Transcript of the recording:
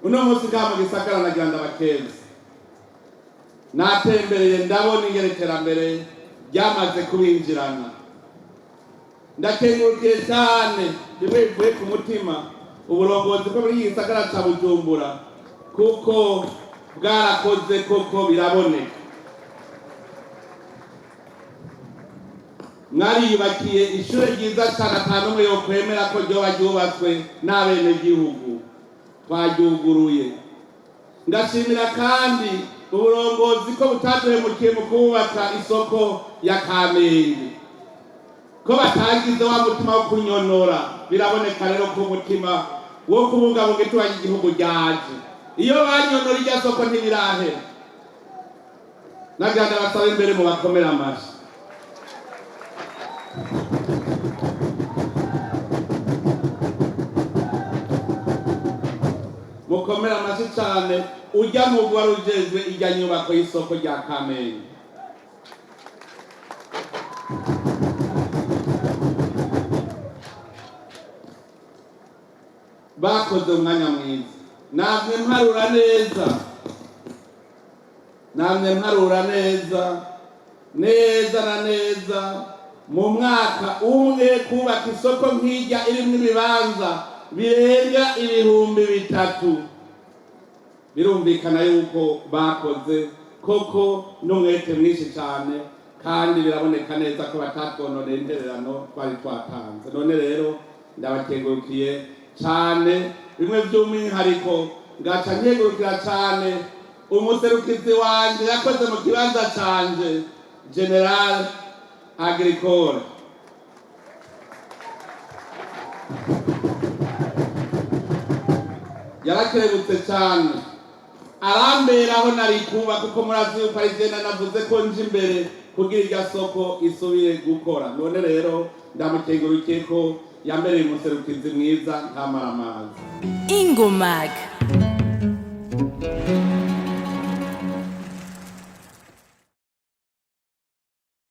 uno munsi ngaha mu gisagara nagira ndabakenze natembereye ndabona ingene iterambere ryamaze kubinjirana. Ndakengurukiye cyane bimwe bivuye ku mutima uburongozi bwo muri iyi gisagara ca Bujumbura kuko bwarakoze koko biraboneka. Mwariyubakiye ishure ryiza cyane atanumwe yo kwemera ko ryoba ryubatswe n'abenegihugu, twaryuguruye. Ngashimira kandi uburongozi ko butaduhemukiye mu kubaka isoko ya Kamenge, ko batagize wa mutima wo kunyonora. Biraboneka rero ko umutima wo kubungabunga itunga ry'igihugu ryaje. Iyo banyonora irya soko ntibirahera. Nagira ndabasaba imbere mu bakomera amashi. Mukomera amashi cyane ujya mu wari ujejwe ijya nyubako y'isoko rya Kamenge. Bakoze umwanya mwiza. Namwe mparura neza na neza mu mwaka umwe kubaka isoko nk'ijya irimo ibibanza birenga 3,000. Birumvikana yuko bakoze koko n'umwete mwinshi cyane, kandi biraboneka neza ko batatwononera intererano twari twatanze. None rero ndabakengurukiye cyane bimwe by'umwihariko. Ngaca nkegurukira cyane umuserukizi wanje yakoze mu kibanza canje, General Agricole. Yarakerebutse cyane aramberaho nari kuba, kuko murazi yuko ari jena navuze ko nje imbere kugira irya soko isubire gukora. None rero ndamukengurukiye ko yambereye umuserukizi mwiza ntamaramazi. Ingomag